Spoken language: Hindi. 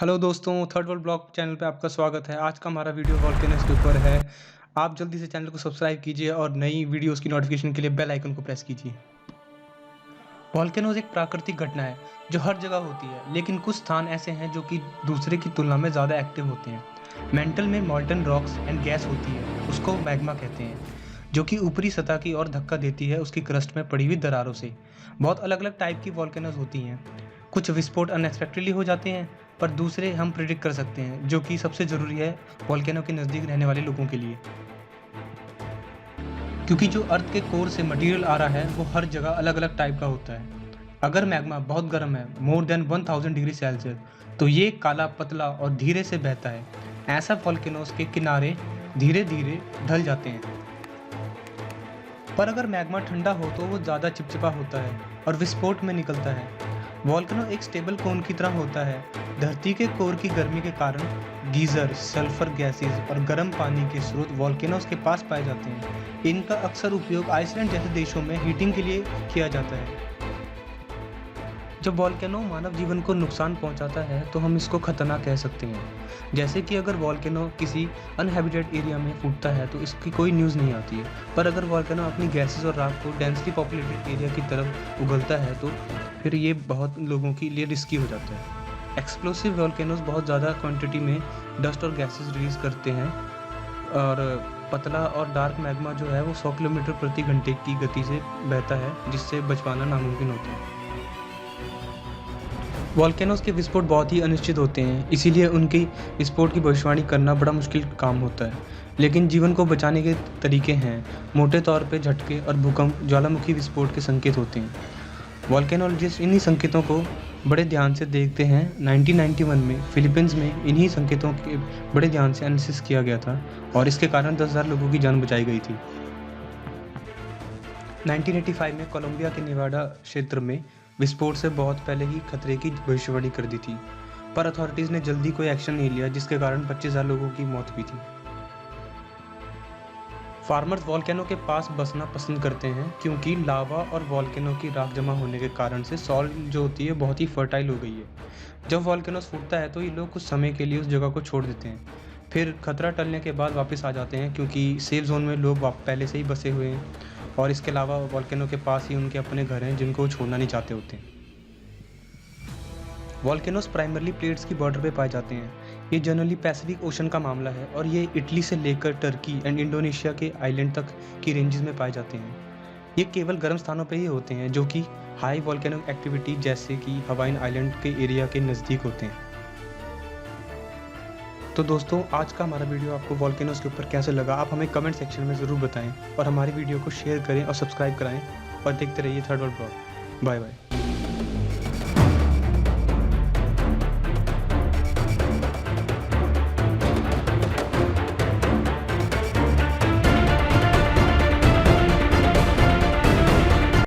हेलो दोस्तों, थर्ड वर्ल्ड ब्लॉग चैनल पे आपका स्वागत है। आज का हमारा वीडियो वोल्केनोस के ऊपर है। आप जल्दी से चैनल को सब्सक्राइब कीजिए और नई वीडियोस की नोटिफिकेशन के लिए बेल आइकन को प्रेस कीजिए। वोल्केनोस एक प्राकृतिक घटना है जो हर जगह होती है, लेकिन कुछ स्थान ऐसे हैं जो कि दूसरे की तुलना में ज़्यादा एक्टिव होते हैं। मेंटल में मॉल्टन रॉक्स एंड गैस होती है, उसको मैग्मा कहते हैं, जो कि ऊपरी सतह की ओर धक्का देती है उसकी क्रस्ट में पड़ी हुई दरारों से। बहुत अलग अलग टाइप की वोल्केनोस होती हैं। कुछ विस्फोट अनएक्सपेक्टेडली हो जाते हैं, पर दूसरे हम प्रिडिक्ट कर सकते हैं, जो कि सबसे ज़रूरी है वोल्केनो के नज़दीक रहने वाले लोगों के लिए। क्योंकि जो अर्थ के कोर से मटेरियल आ रहा है वो हर जगह अलग अलग टाइप का होता है। अगर मैग्मा बहुत गर्म है, मोर देन 1000 डिग्री सेल्सियस, तो ये काला, पतला और धीरे से बहता है। ऐसा वोल्केनोस के किनारे धीरे धीरे ढल जाते हैं। पर अगर मैग्मा ठंडा हो तो वो ज़्यादा चिपचिपा होता है और विस्फोट में निकलता है। वोल्केनो एक स्टेबल कोन की तरह होता है। धरती के कोर की गर्मी के कारण गीजर, सल्फर गैसेस और गर्म पानी के स्रोत वोल्केनोस के पास पाए जाते हैं। इनका अक्सर उपयोग आइसलैंड जैसे देशों में हीटिंग के लिए किया जाता है। जब वोल्केनो मानव जीवन को नुकसान पहुंचाता है तो हम इसको खतरनाक कह सकते हैं। जैसे कि अगर वोल्केनो किसी अनहैबिटेड एरिया में फूटता है तो इसकी कोई न्यूज़ नहीं आती है, पर अगर वोल्केनो अपनी गैसेस और राख को डेंसली पॉपुलेटेड एरिया की तरफ उगलता है तो फिर ये बहुत लोगों के लिए रिस्की हो जाता है। एक्सप्लोसिव वोल्केनोज बहुत ज़्यादा क्वांटिटी में डस्ट और गैसेस रिलीज करते हैं, और पतला और डार्क मैग्मा जो है वो 100 किलोमीटर प्रति घंटे की गति से बहता है, जिससे बच पाना नामुमकिन होता है। वोल्केनोज के विस्फोट बहुत ही अनिश्चित होते हैं, इसीलिए उनकी विस्फोट की भविष्यवाणी करना बड़ा मुश्किल काम होता है। लेकिन जीवन को बचाने के तरीके हैं। मोटे तौर पे झटके और भूकंप ज्वालामुखी विस्फोट के संकेत होते हैं। वोल्केनोलॉजिस्ट इन्हीं संकेतों को बड़े ध्यान से देखते हैं। 1991 में फिलीपींस में इन्हीं संकेतों के बड़े ध्यान से एनालिसिस किया गया था और इसके कारण 10,000 लोगों की जान बचाई गई थी। 1985 में कोलंबिया के नेवाडा क्षेत्र में विस्फोट से बहुत पहले ही खतरे की भविष्यवाणी कर दी थी, पर अथॉरिटीज़ ने जल्दी कोई एक्शन नहीं लिया, जिसके कारण 25,000 लोगों की मौत हुई थी। फार्मर्स वोल्केनो के पास बसना पसंद करते हैं क्योंकि लावा और वोल्केनो की राख जमा होने के कारण से सॉइल जो होती है बहुत ही फर्टाइल हो गई है। जब वोल्केनो फूटता है तो ये लोग कुछ समय के लिए उस जगह को छोड़ देते हैं, फिर खतरा टलने के बाद वापस आ जाते हैं, क्योंकि सेफ जोन में लोग पहले से ही बसे हुए हैं और इसके अलावा वोल्केनो के पास ही उनके अपने घर हैं जिनको वो छोड़ना नहीं चाहते होते हैं। वोल्केनोस प्राइमरली प्लेट्स की बॉर्डर पे पाए जाते हैं। ये जनरली पैसिफिक ओशन का मामला है और ये इटली से लेकर टर्की एंड इंडोनेशिया के आइलैंड तक की रेंजेस में पाए जाते हैं। ये केवल गर्म स्थानों पे ही होते हैं जो कि हाई वोल्केनिक एक्टिविटी जैसे कि हवाइन आइलैंड के एरिया के नज़दीक होते हैं। तो दोस्तों, आज का हमारा वीडियो आपको वोल्केनोस के ऊपर कैसे लगा, आप हमें कमेंट सेक्शन में ज़रूर बताएं और हमारी वीडियो को शेयर करें और सब्सक्राइब कराएं और देखते रहिए third world blog. Bye bye.